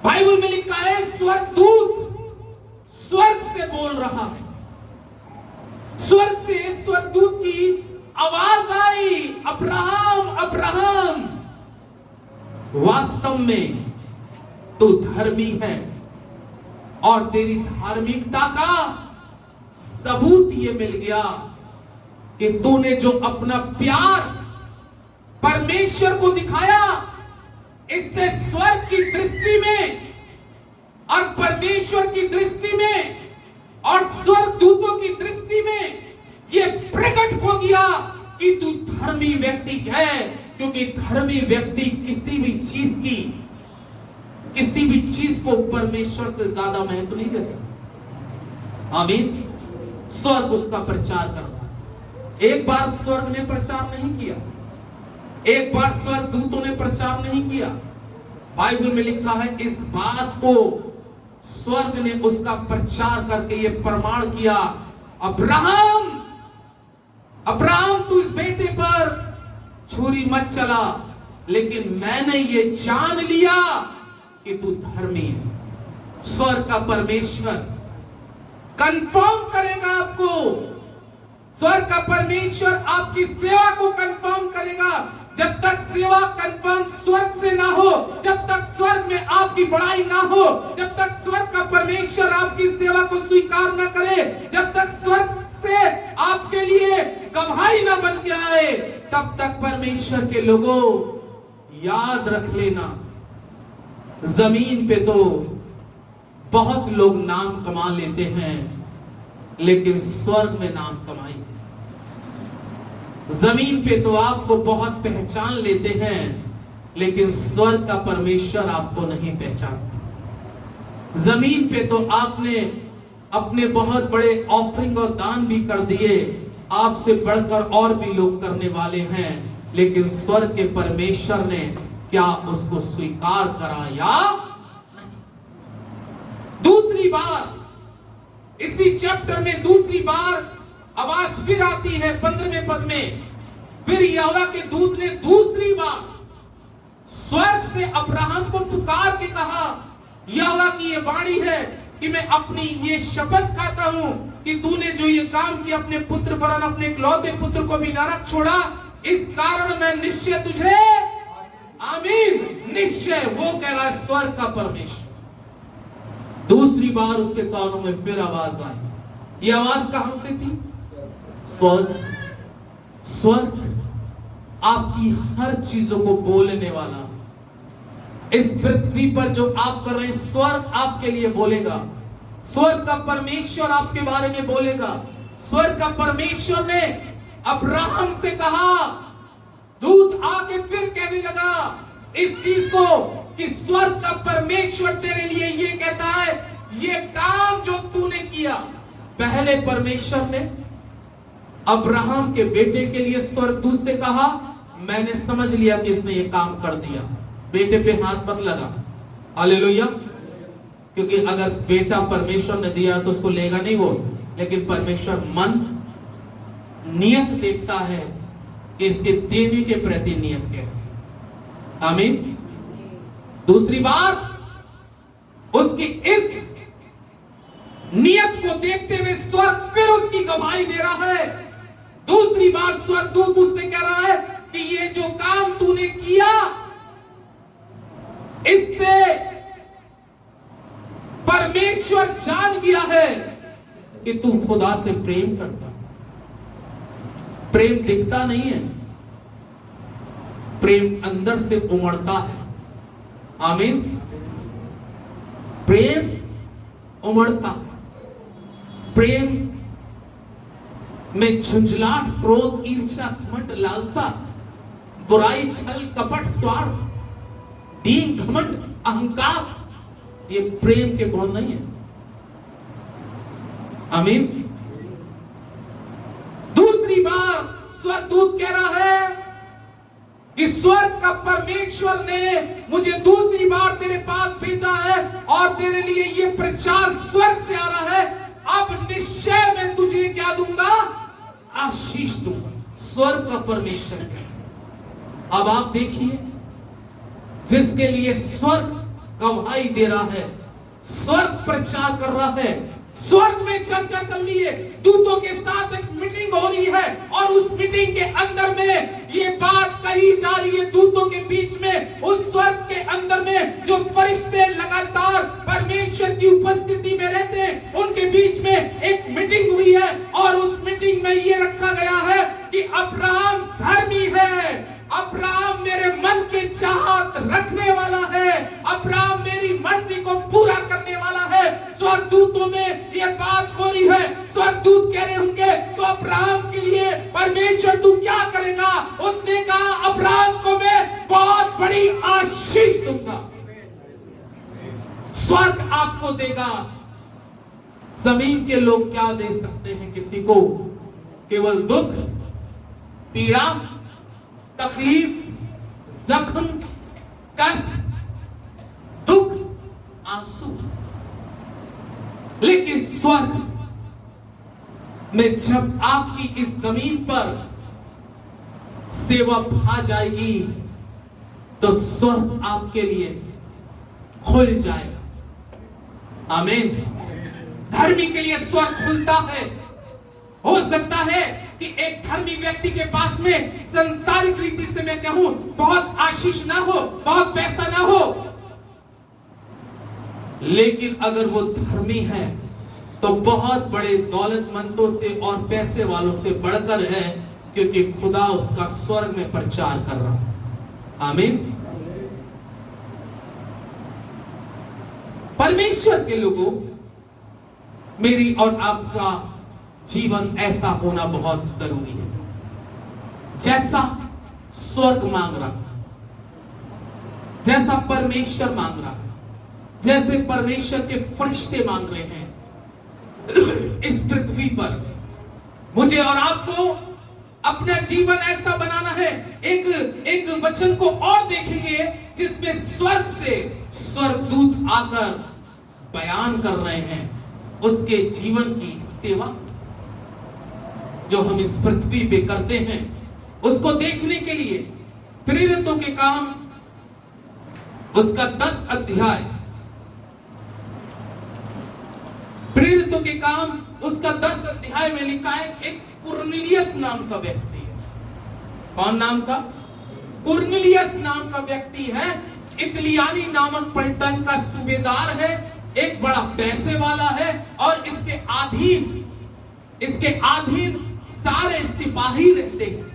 Speaker 2: बाइबल में लिखा है, स्वर्गदूत स्वर्ग से बोल रहा है। स्वर्ग से स्वर्गदूत की आवाज आई, अब्राहम, अब्राहम। वास्तव में तू धर्मी है और तेरी धार्मिकता का सबूत ये मिल गया कि तूने जो अपना प्यार परमेश्वर को दिखाया, इससे स्वर्ग की दृष्टि में और परमेश्वर की दृष्टि में और स्वर्गदूतों की दृष्टि में यह प्रकट हो गया कि तू धर्मी व्यक्ति है। क्योंकि धर्मी व्यक्ति किसी भी चीज को परमेश्वर से ज्यादा महत्व नहीं देता। आमीन। स्वर्ग उसका प्रचार करता। एक बार स्वर्ग ने प्रचार नहीं किया, एक बार स्वर्गदूतों ने प्रचार नहीं किया। बाइबल में लिखा है, इस बात को स्वर्ग ने उसका प्रचार करके ये प्रमाण किया, अब्राहम, अब्राहम तू इस बेटे पर छुरी मत चला, लेकिन मैंने ये जान लिया कि तू धर्मी है। स्वर्ग का परमेश्वर कंफर्म करेगा आपको। स्वर्ग का परमेश्वर आपकी सेवा को कंफर्म करेगा। जब तक सेवा कंफर्म स्वर्ग से ना हो, जब तक स्वर्ग में आपकी बड़ाई ना हो, जब तक स्वर्ग का परमेश्वर आपकी सेवा को स्वीकार ना करे, जब तक स्वर्ग से आपके लिए गवाही ना बन के आए, तब तक परमेश्वर के लोगों याद रख लेना, जमीन पे तो बहुत लोग नाम कमा लेते हैं, लेकिन स्वर्ग में नाम कमाएंगे। जमीन पे तो आपको बहुत पहचान लेते हैं, लेकिन स्वर्ग का परमेश्वर आपको नहीं पहचानता। जमीन पे तो आपने अपने बहुत बड़े ऑफरिंग और दान भी कर दिए, आपसे बढ़कर और भी लोग करने वाले हैं, लेकिन स्वर्ग के परमेश्वर ने क्या उसको स्वीकार करा या नहीं? दूसरी बात, इसी चैप्टर में दूसरी बार आवाज फिर आती है 15वें पद में। फिर यहोवा के दूत ने दूसरी बार स्वर्ग से अब्राहम को पुकार के कहा, यहोवा की ये वाणी है कि मैं अपनी ये शपथ खाता हूं कि तूने जो ये काम किया अपने पुत्र पर, अपने इकलौते पुत्र को भी नरक छोड़ा, इस कारण मैं निश्चय तुझे, आमीन, निश्चय, वो कह रहा है स्वर्ग का परमेश्वर। दूसरी बार उसके कानों में फिर आवाज आई। ये आवाज कहां से थी? स्वर्ग से। स्वर्ग आपकी हर चीजों को बोलने वाला, इस पृथ्वी पर जो आप कर रहे हैं स्वर्ग आपके लिए बोलेगा। स्वर्ग का परमेश्वर आपके बारे में बोलेगा। स्वर्ग का परमेश्वर ने अब्राहम से कहा, दूत आके फिर कहने लगा इस चीज को कि स्वर्ग का परमेश्वर तेरे लिए ये कहता है, ये काम जो तूने किया। पहले परमेश्वर ने अब्राहम के बेटे के लिए स्वर्गदूत से कहा, मैंने समझ लिया कि इसने ये काम कर दिया, बेटे पे हाथ मत लगा। हालेलुया। क्योंकि अगर बेटा परमेश्वर ने दिया तो उसको लेगा नहीं वो, लेकिन परमेश्वर मन नियत देखता है कि इसके देने के प्रति नियत कैसे। आमीन। दूसरी बार उसकी इस नियत को देखते हुए स्वर्ग फिर उसकी गवाही दे रहा है। दूसरी बार स्वर्गदूत उससे कह रहा है कि ये जो काम तूने किया, इससे परमेश्वर जान गया है कि तू खुदा से प्रेम करता। प्रेम दिखता नहीं है, प्रेम अंदर से उमड़ता है। आमीन। प्रेम उमड़ता है। प्रेम में झुंझलाहट, क्रोध, ईर्ष्या, घमंड, लालसा, बुराई, छल, कपट, स्वार्थ, दीन, घमंड, अहंकार, ये प्रेम के गुण नहीं है। आमीन। दूसरी बार स्वर्गदूत कह रहा है कि स्वर्ग का परमेश्वर ने मुझे दूसरी बार तेरे पास भेजा है और तेरे लिए ये प्रचार स्वर्ग से आ रहा है, अब निश्चय मैं तुझे क्या दूंगा? आशीष दूंगा। स्वर्ग का परमेश्वर है। अब आप देखिए, जिसके लिए स्वर्ग गवाही दे रहा है, स्वर्ग प्रचार कर रहा है, स्वर्ग में चर्चा चल रही है, दूतों के साथ एक मीटिंग हो रही है और उस मीटिंग के अंदर में ये बात कही जा रही है, दूतों के बीच में, उस स्वर्ग के अंदर में जो फरिश्ते लगातार परमेश्वर की उपस्थिति में रहते हैं, उनके बीच में एक मीटिंग हुई है और उस मीटिंग में ये रखा गया है कि अब्राहम धर्मी है, अब्राहम मेरे मन के चाहत रखने वाला है, अब्राहम मेरी मर्जी को पूरा करने वाला है। स्वर्गदूतों में ये बात हो रही है। स्वर्गदूत कह रहे होंगे तो अब्राहम के लिए परमेश्वर तू क्या करेगा? उसने कहा अब्राहम को मैं बहुत बड़ी आशीष दूंगा। स्वर्ग आपको देगा। जमीन के लोग क्या दे सकते हैं किसी को? केवल दुख, पीड़ा, तकलीफ, जख्म, कष्ट, दुख, आंसू। लेकिन स्वर्ग में जब आपकी इस जमीन पर सेवा भा जाएगी तो स्वर्ग आपके लिए खुल जाएगा। आमीन। धर्मी के लिए स्वर्ग खुलता है। हो सकता है कि एक धर्मी व्यक्ति के पास में संसारिक रीति से मैं कहूं बहुत आशीष ना हो, बहुत पैसा ना हो, लेकिन अगर वो धर्मी है तो बहुत बड़े दौलतमंदों से और पैसे वालों से बढ़कर है, क्योंकि खुदा उसका स्वर्ग में प्रचार कर रहा है। आमीन। परमेश्वर के लोगों, मेरी और आपका जीवन ऐसा होना बहुत जरूरी है जैसा स्वर्ग मांग रहा है, जैसा परमेश्वर मांग रहा है, जैसे परमेश्वर के फरिश्ते मांग रहे हैं। इस पृथ्वी पर मुझे और आपको अपना जीवन ऐसा बनाना है। एक वचन को और देखेंगे जिसमें स्वर्ग से स्वर्गदूत आकर बयान कर रहे हैं उसके जीवन की सेवा जो हम इस पृथ्वी पे करते हैं उसको देखने के लिए प्रेरितों के काम उसका 10 अध्याय, प्रेरितों के काम उसका 10 अध्याय में लिखा है एक कुरनेलियस नाम का व्यक्ति है। कौन नाम का? कुरनेलियस नाम का व्यक्ति है। इतलियानी नामक पलटन का सूबेदार है, एक बड़ा पैसे वाला है और इसके अधीन सारे सिपाही रहते हैं।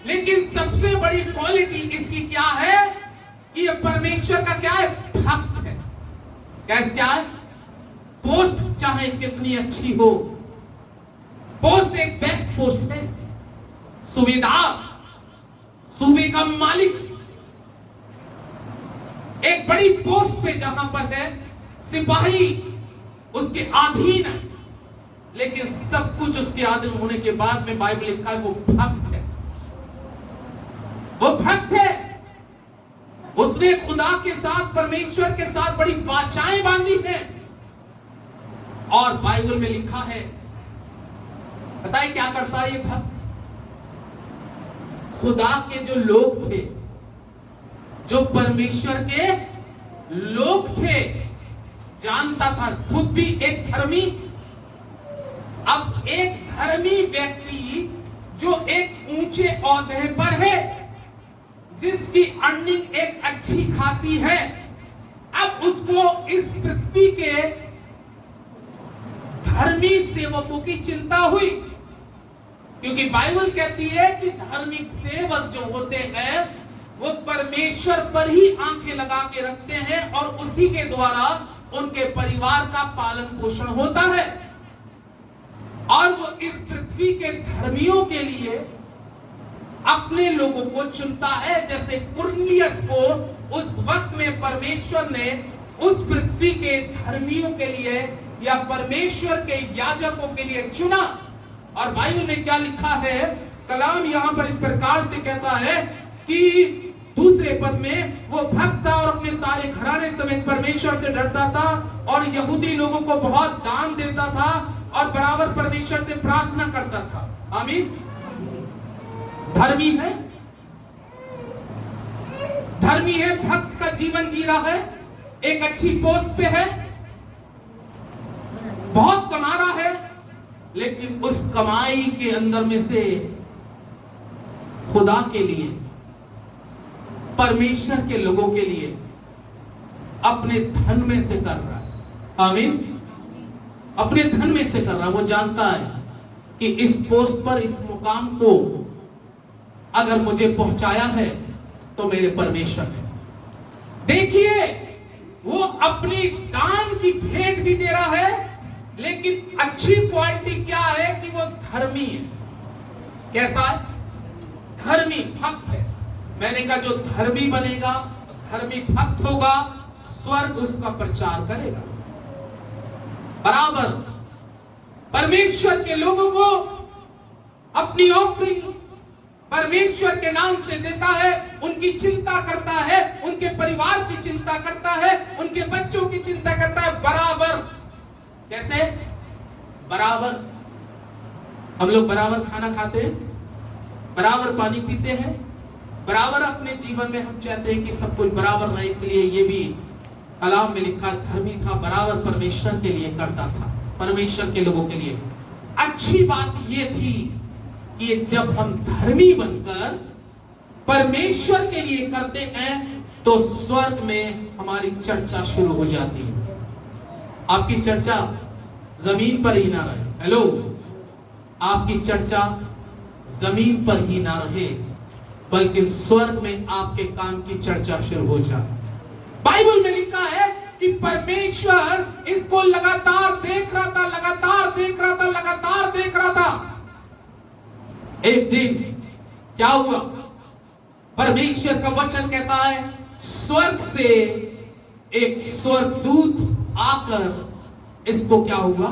Speaker 2: लेकिन सबसे बड़ी क्वालिटी इसकी क्या है कि ये परमेश्वर का क्या है? भक्त है। क्या है? पोस्ट चाहे कितनी अच्छी हो, पोस्ट एक बेस्ट पोस्ट है। सूबेदार, सूबे का मालिक, एक बड़ी पोस्ट पे जहां पर है, सिपाही उसके अधीन है, लेकिन सब कुछ उसके अधीन होने के बाद में बाइबल लिखा है वो भक्त है। वो भक्त है। उसने खुदा के साथ, परमेश्वर के साथ बड़ी वाचाएं बांधी हैं। और बाइबल में लिखा है, पता है क्या करता है ये भक्त? खुदा के जो लोग थे, जो परमेश्वर के लोग थे, जानता था, खुद भी एक धर्मी। अब एक धर्मी व्यक्ति जो एक ऊंचे ओहदे पर है, जिसकी अर्निंग एक अच्छी खासी है, अब उसको इस पृथ्वी के धर्मी सेवकों की चिंता हुई। क्योंकि बाइबल कहती है कि धार्मिक सेवक जो होते हैं वो परमेश्वर पर ही आंखें लगा के रखते हैं और उसी के द्वारा उनके परिवार का पालन पोषण होता है। और वो इस पृथ्वी के धर्मियों के लिए अपने लोगों को चुनता है। जैसे कुरनेलियस को उस वक्त में परमेश्वर ने उस पृथ्वी के धर्मियों के लिए या परमेश्वर के याजकों के लिए चुना। और बाइबल में क्या लिखा है? कलाम यहां पर इस प्रकार से कहता है कि दूसरे पद में वो भक्त था और अपने सारे घराने समेत परमेश्वर से डरता था और यहूदी लोगों को बहुत दान देता था और बराबर परमेश्वर से प्रार्थना करता था। आमीन। धर्मी है, धर्मी है, भक्त का जीवन जी रहा है, एक अच्छी पोस्ट पे है, बहुत कमा रहा है, लेकिन उस कमाई के अंदर में से खुदा के लिए, परमेश्वर के लोगों के लिए अपने धन में से कर रहा है। आमीन। अपने धन में से कर रहा है। वो जानता है कि इस पोस्ट पर, इस मुकाम को अगर मुझे पहुंचाया है तो मेरे परमेश्वर है। देखिए, वो अपनी दान की भेंट भी दे रहा है, लेकिन अच्छी क्वालिटी क्या है कि वो धर्मी है। कैसा है? धर्मी भक्त है। मैंने कहा जो धर्मी बनेगा, धर्मी भक्त होगा, स्वर्ग उसका प्रचार करेगा। बराबर परमेश्वर के लोगों को अपनी ऑफरिंग परमेश्वर के नाम से देता है, उनकी चिंता करता है, उनके परिवार की चिंता करता है, उनके बच्चों की चिंता करता है। बराबर कैसे? बराबर हम लोग बराबर खाना खाते हैं, बराबर पानी पीते हैं, बराबर अपने जीवन में हम चाहते हैं कि सब कुछ बराबर रहे। इसलिए ये भी कलाम में लिखा, धर्मी था, बराबर परमेश्वर के लिए करता था, परमेश्वर के लोगों के लिए। अच्छी बात ये थी कि जब हम धर्मी बनकर परमेश्वर के लिए करते हैं तो स्वर्ग में हमारी चर्चा शुरू हो जाती है। आपकी चर्चा जमीन पर ही ना रहे। हेलो, आपकी चर्चा जमीन पर ही ना रहे, बल्कि स्वर्ग में आपके काम की चर्चा शुरू हो जाए। बाइबल में लिखा है कि परमेश्वर इसको लगातार देख रहा था, लगातार देख रहा था, लगातार देख रहा था। एक दिन क्या हुआ? परमेश्वर का वचन कहता है, स्वर्ग से एक स्वर्गदूत आकर इसको क्या हुआ?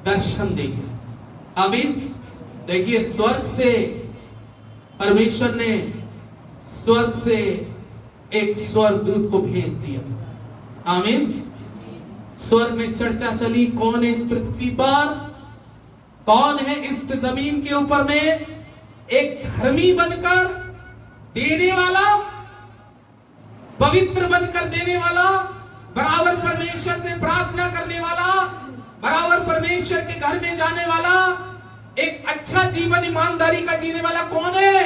Speaker 2: दर्शन दे गया। आमीन। देखिए, स्वर्ग से परमेश्वर ने स्वर्ग से एक स्वर्गदूत को भेज दिया। आमीन। स्वर्ग में चर्चा चली, कौन है इस पृथ्वी पर, कौन है इस जमीन के ऊपर में एक धर्मी बनकर देने वाला, पवित्र बनकर देने वाला, बराबर परमेश्वर से प्रार्थना करने वाला, बराबर परमेश्वर के घर में जाने वाला, एक अच्छा जीवन ईमानदारी का जीने वाला कौन है?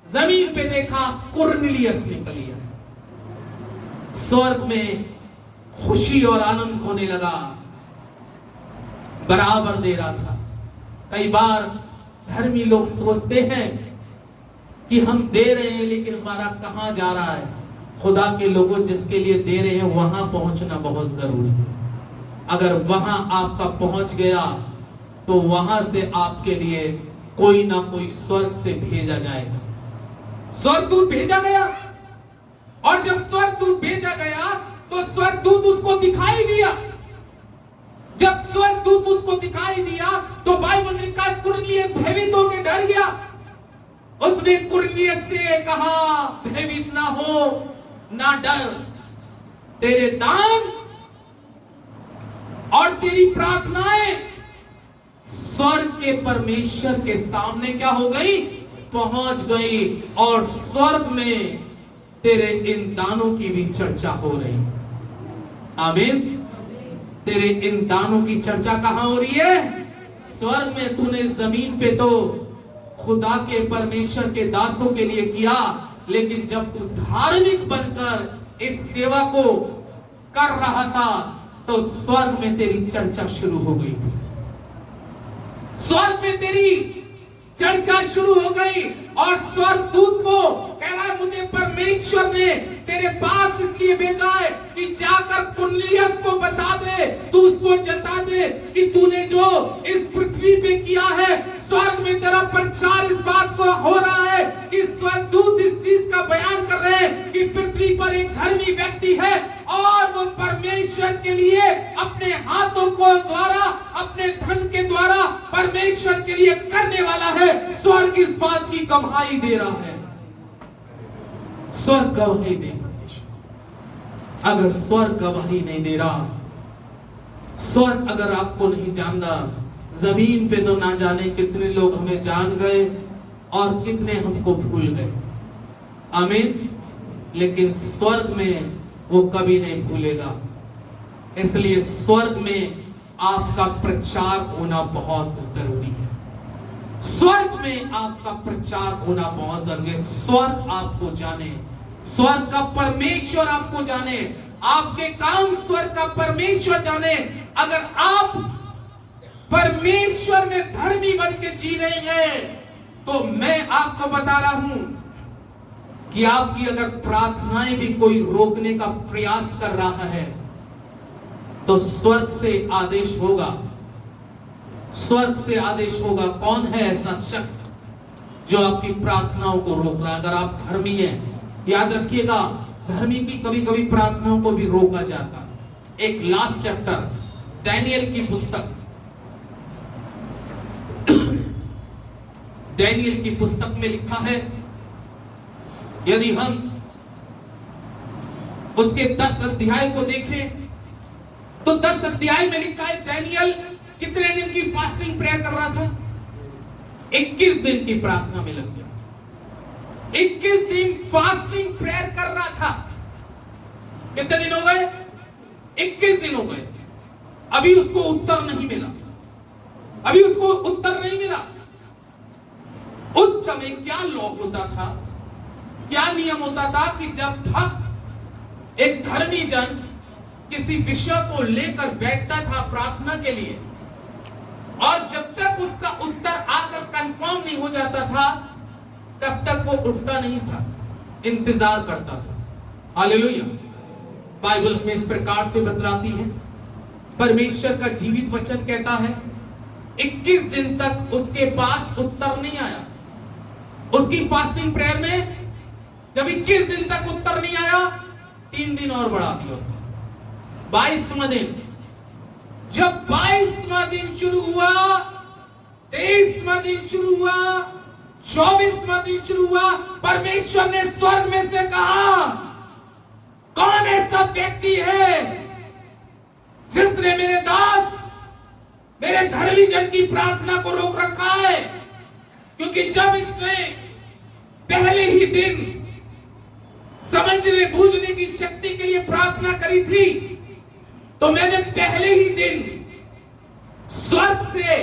Speaker 2: जमीन पे देखा कुरनेलियस निकल लिया। स्वर्ग में खुशी और आनंद होने लगा, बराबर दे रहा था। कई बार धर्मी लोग सोचते हैं कि हम दे रहे हैं लेकिन हमारा कहां जा रहा है। खुदा के लोगों, जिसके लिए दे रहे हैं वहां पहुंचना बहुत जरूरी है। अगर वहां आपका पहुंच गया तो वहां से आपके लिए कोई ना कोई स्वर्ग से भेजा जाएगा। स्वर्गदूत भेजा गया, और जब स्वर्गदूत भेजा गया तो स्वर्गदूत उसको दिखाई दिया। जब स्वर्गदूत उसको दिखाई दिया तो बाइबल ने कहा कुरनेलियस भयभीत होकर डर गया। उसने कुरनेलियस से कहा, भयभीत ना हो, ना डर, तेरे दान और तेरी प्रार्थनाएं स्वर्ग के परमेश्वर के सामने क्या हो गई? पहुंच गई, और स्वर्ग में तेरे इन दानों की भी चर्चा हो रही। आमीन। तेरे इन दानों की चर्चा कहां हो रही है? स्वर्ग में। तूने जमीन पे तो खुदा के परमेश्वर के दासों के लिए किया, लेकिन जब तू धार्मिक बनकर इस सेवा को कर रहा था तो स्वर्ग में तेरी चर्चा शुरू हो गई थी। स्वर्ग में तेरी चर्चा शुरू हो गई, और स्वर्गदूत को कह रहा है, मुझे परमेश्वर ने तेरे पास इसलिए भेजा है कि जाकर कुरनेलियस को बता दे, तू उसको जता दे कि तूने जो इस पृथ्वी पे किया है, स्वर्ग में तेरा प्रचार इस बात को हो रहा है कि स्वर्गदूत इस चीज का बयान कर रहे हैं कि पृथ्वी पर एक धर्मी व्यक्ति है, और वो परमेश्वर के लिए अपने हाथों को द्वारा, अपने धन के द्वारा परमेश्वर के लिए करने वाला है। स्वर्ग इस बात की गवाही दे रहा है। स्वर्ग गवाही दे परमेश्वर। अगर स्वर्ग गवाही नहीं दे रहा, स्वर्ग अगर आपको नहीं जान रहा, जमीन पे तो ना जाने कितने लोग हमें जान गए और कितने हमको भूल गए। आमीन। लेकिन स्वर्ग में वो कभी नहीं भूलेगा। इसलिए स्वर्ग में आपका प्रचार होना बहुत जरूरी है। स्वर्ग में आपका प्रचार होना बहुत जरूरी है। स्वर्ग आपको जाने, स्वर्ग का परमेश्वर आपको जाने, आपके काम स्वर्ग का परमेश्वर जाने। अगर आप परमेश्वर में धर्मी बन के जी रहे हैं तो मैं आपको बता रहा हूं कि आपकी अगर प्रार्थनाएं भी कोई रोकने का प्रयास कर रहा है तो स्वर्ग से आदेश होगा। स्वर्ग से आदेश होगा। कौन है ऐसा शख्स जो आपकी प्रार्थनाओं को रोक रहा है? अगर आप धर्मी हैं, याद रखिएगा, धर्मी की कभी कभी प्रार्थनाओं को भी रोका जाता। एक लास्ट चैप्टर दानियेल की पुस्तक, दानियेल की पुस्तक में लिखा है, यदि हम उसके 10 अध्याय को देखें तो 10 अध्याय में लिखा है दानियेल कितने दिन की फास्टिंग प्रेयर कर रहा था? 21 दिन की प्रार्थना में लग गया। 21 दिन फास्टिंग प्रेयर कर रहा था। कितने दिन हो गए? 21 दिन हो गए। अभी उसको उत्तर नहीं मिला। अभी उसको उत्तर नहीं मिला। उस समय क्या लॉ होता था, क्या नियम होता था कि जब भक्त, एक धर्मी जन किसी विषय को लेकर बैठता था प्रार्थना के लिए, और जब तक उसका उत्तर आकर कंफर्म नहीं हो जाता था तब तक वो उठता नहीं था, इंतजार करता था। हालेलुया। बाइबल हमें इस प्रकार से बतलाती है, परमेश्वर का जीवित वचन कहता है 21 दिन तक उसके पास उत्तर नहीं आया। उसकी फास्टिंग प्रेयर में जब 21 दिन तक उत्तर नहीं आया, 3 दिन और बढ़ा दिया उसने। 22वां दिन, जब 22वां दिन शुरू हुआ, 23वां दिन शुरू हुआ, 24वां दिन शुरू हुआ, परमेश्वर ने स्वर्ग में से कहा, कौन ऐसा व्यक्ति है जिसने मेरे दास, मेरे धर्मी जन की प्रार्थना को रोक रखा है। क्योंकि जब इसने पहले ही दिन समझने बूझने की शक्ति के लिए प्रार्थना करी थी, तो मैंने पहले ही दिन स्वर्ग से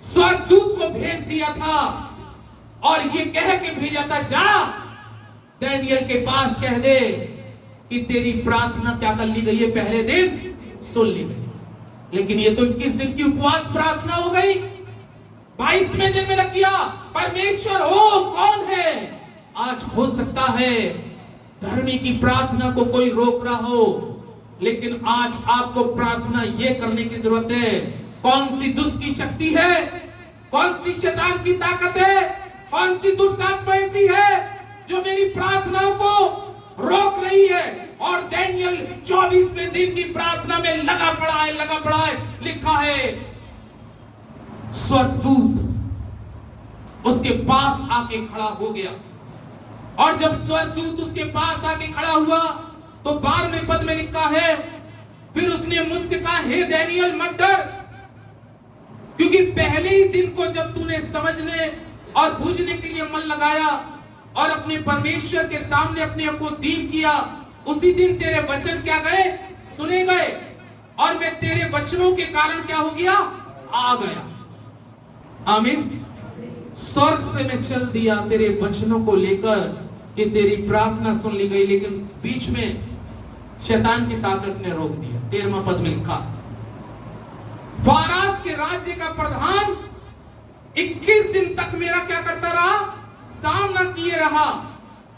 Speaker 2: स्वर्गदूत को भेज दिया था और ये कह के भेजा था, जा दानियेल के पास कह दे कि तेरी प्रार्थना क्या कर ली गई है, पहले दिन सुन ली गई। लेकिन ये तो 21 दिन की उपवास प्रार्थना हो गई, 22वें दिन में रख किया। परमेश्वर हो कौन है? आज हो सकता है धर्मी की प्रार्थना को कोई रोक रहा हो, लेकिन आज आपको प्रार्थना ये करने की जरूरत है। कौन सी दुष्ट की शक्ति है, कौन सी शैतान की ताकत है, कौन सी दुष्ट आत्मा ऐसी है जो मेरी प्रार्थनाओं को रोक रही है? और दानियेल 24वें दिन की प्रार्थना में लगा पड़ा है। लिखा है स्वर्गदूत उसके पास आके खड़ा हो गया, और जब स्वर्गदूत उसके पास आके खड़ा हुआ तो 12वें पद में लिखा है, फिर उसने मुझसे कहा, हे दानियेल मत डर, क्योंकि पहले ही दिन को जब तूने समझने और बूझने के लिए मन लगाया और अपने परमेश्वर के सामने अपने आप को दीन किया, उसी दिन तेरे वचन क्या गए, सुने गए, और मैं तेरे वचनों के कारण क्या हो गया, आ गया। आमीन। स्वर्ग से मैं चल दिया तेरे वचनों को लेकर कि तेरी प्रार्थना सुन ली गई, लेकिन बीच में शैतान की ताकत ने रोक दिया। 13वां पद में लिखा, फारास के राज्य का प्रधान 21 दिन तक मेरा क्या करता रहा, सामना किए रहा,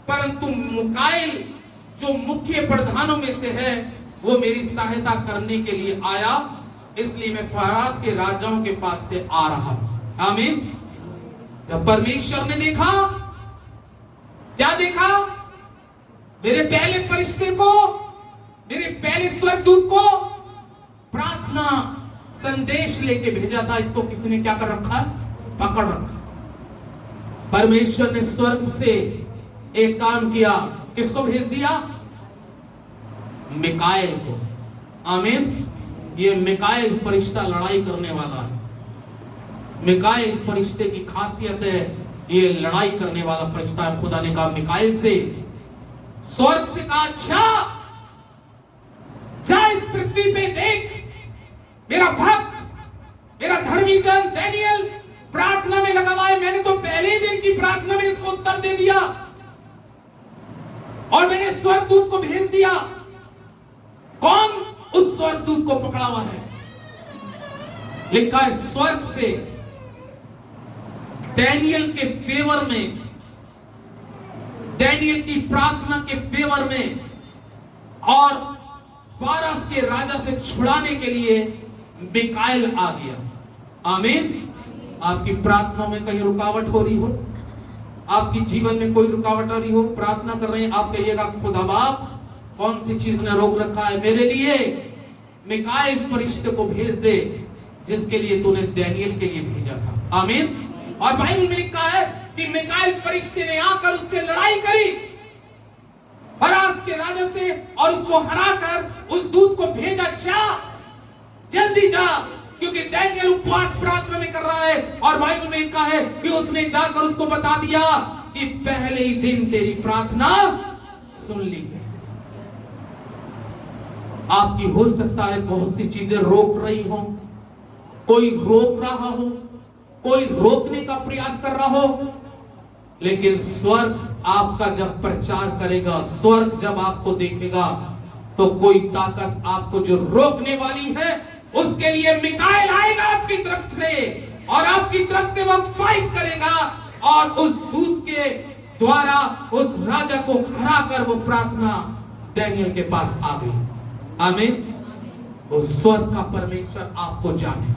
Speaker 2: परंतु मुकाइल जो मुख्य प्रधानों में से है वो मेरी सहायता करने के लिए आया, इसलिए मैं फारास के राजाओं के पास से आ रहा। आमीन। जब परमेश्वर ने देखा, क्या देखा, मेरे पहले फरिश्ते को, मेरे पहले स्वर्गदूत को प्रार्थना संदेश लेके भेजा था, इसको किसी ने क्या कर रखा, पकड़ रखा। परमेश्वर ने स्वर्ग से एक काम किया, किसको भेज दिया, मिकाएल को। आमीन। ये मिकाएल फरिश्ता लड़ाई करने वाला है। मिकाएल फरिश्ते की खासियत है, ये लड़ाई करने वाला फरिश्ता है। खुदा ने कहा मिकाएल से, स्वर्ग से कहा, अच्छा जा इस पृथ्वी पे देख, मेरा भक्त, मेरा धर्मी जन दानियेल प्रार्थना में लगा हुआ है। मैंने तो पहले ही दिन की प्रार्थना में इसको उत्तर दे दिया और मैंने स्वर्गदूत को भेज दिया। कौन उस स्वर्गदूत को पकड़ा हुआ है? लिखा है स्वर्ग से दानियेल के फेवर में, दानियेल की प्रार्थना के फेवर में और फारस के राजा से छुड़ाने के लिए मिकाएल आ गया। आमीन। आपकी प्रार्थना में कहीं रुकावट हो रही हो, आपकी जीवन में कोई रुकावट आ रही हो, प्रार्थना कर रहे हैं, आप कहिएगा खुदा बाप कौन सी चीज ने रोक रखा है मेरे लिए, मिकाएल फरिश्ते को भेज दे जिसके लिए तूने दानियेल के लिए भेजा था। आमीन। और बाइबल में लिखा है कि मिकाएल फरिश्ते ने आकर उससे लड़ाई करी, फारस के राजा से, और उसको हराकर उस दूत को भेजा, जा जल्दी जा, क्योंकि दानियेल उपवास प्रार्थना में कर रहा है। और बाइबल में लिखा है कि उसने जाकर उसको बता दिया कि पहले ही दिन तेरी प्रार्थना सुन ली गई। आपकी हो सकता है बहुत सी चीजें रोक रही हो, कोई रोक रहा हो, कोई रोकने का प्रयास कर रहा हो, लेकिन स्वर्ग आपका जब प्रचार करेगा, स्वर्ग जब आपको देखेगा, तो कोई ताकत आपको जो रोकने वाली है उसके लिए मिकाएल आएगा आपकी तरफ से, और आपकी तरफ से वो फाइट करेगा, और उस दूत के द्वारा उस राजा को हराकर वो प्रार्थना दानियेल के पास आ गई। आमीन। वो स्वर्ग का परमेश्वर आपको जाने,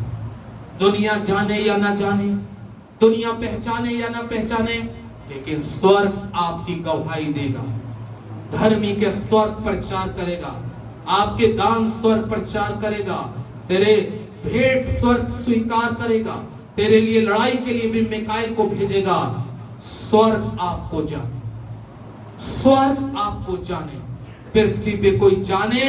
Speaker 2: दुनिया जाने या ना जाने, दुनिया पहचाने या ना पहचाने, लेकिन स्वर्ग आपकी गवाही देगा। धर्मी के स्वर्ग प्रचार करेगा, आपके दान स्वर्ग प्रचार करेगा, तेरे भेंट स्वर्ग स्वीकार करेगा, तेरे लिए लड़ाई के लिए भी मिकाएल को भेजेगा। स्वर्ग आपको जाने, स्वर्ग आपको जाने, पृथ्वी पे कोई जाने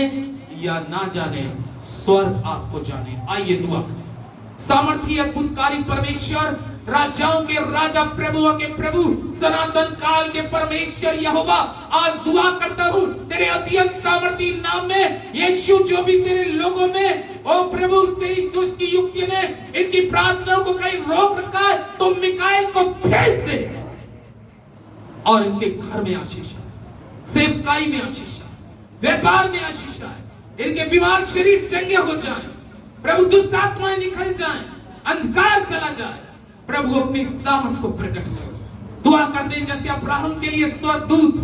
Speaker 2: या ना जाने, स्वर्ग आपको जाने। आइए दुआ करें। सामर्थी अद्भुतकारी परमेश्वर, राजाओं के राजा, प्रभुओं के प्रभु, सनातन काल के परमेश्वर यहोवा, आज दुआ करता हूं तेरे अत्यंत सामर्थी नाम में, यीशु, जो भी तेरे लोगों में, ओ प्रभु, तेरी दुष्ट की युक्ति ने इनकी प्रार्थनाओं को कहीं रोक रखा है, तो मिकाएल को भेज दे और इनके घर में आशीष आए, सेवकाई में आशीष आए, व्यापार में आशीष आए, इनके बीमार शरीर चंगे हो जाए प्रभु, दुष्ट आत्माएं निकल जाएं, अंधकार चला जाए प्रभु, अपनी सामर्थ को प्रकट करो। दुआ करते हैं जैसे अब्राहम के लिए स्वर्गदूत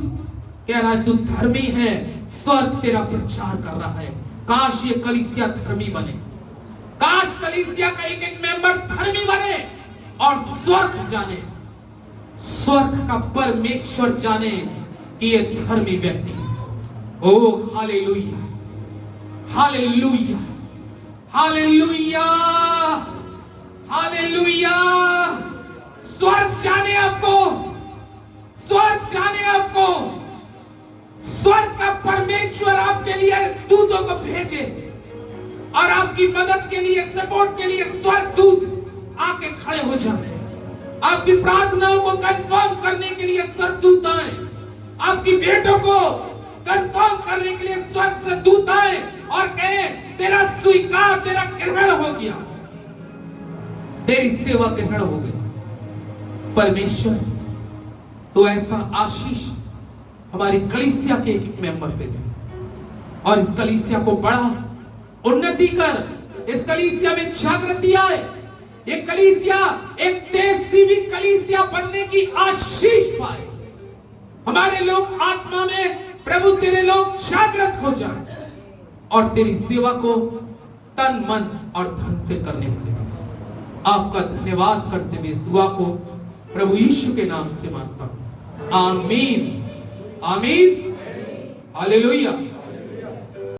Speaker 2: कह रहा है तू धर्मी है, स्वर्ग तेरा प्रचार कर रहा है। काश ये कलीसिया धर्मी बने, काश कलीसिया का एक एक मेंबर धर्मी बने और स्वर्ग जाने, स्वर्ग का परमेश्वर जाने कि ये धर्मी व्यक्ति है। ओ हालेलुया, हालेलुया, हालेलुया, हालेलुया। स्वर्ग जाने आपको, स्वर्ग जाने आपको, स्वर्ग का परमेश्वर आपके लिए दूतों को भेजे और आपकी मदद के लिए, सपोर्ट के लिए स्वर्ग दूत आके खड़े हो जाए, आपकी प्रार्थनाओं को कंफर्म करने के लिए स्वर्ग दूत आए, आपकी भेंटों को कंफर्म करने के लिए स्वर्ग से दूत आए और कहे तेरा स्वीकार, तेरा ग्रहण हो गया, तेरी सेवा ग्रहण हो गई। परमेश्वर तो ऐसा आशीष हमारी कलीसिया के एक मेंबर पे दे और इस कलीसिया को बड़ा उन्नति कर, इस कलीसिया में जागृति आए, ये कलीसिया एक देसी भी कलीसिया बनने की आशीष पाए, हमारे लोग आत्मा में प्रभु तेरे लोग जागृत हो जाए और तेरी सेवा को तन मन और धन से करने लगे। आपका धन्यवाद करते हुए इस दुआ को प्रभु यीशु के नाम से मांगता हूं, आमीन, आमीन, हालेलुया।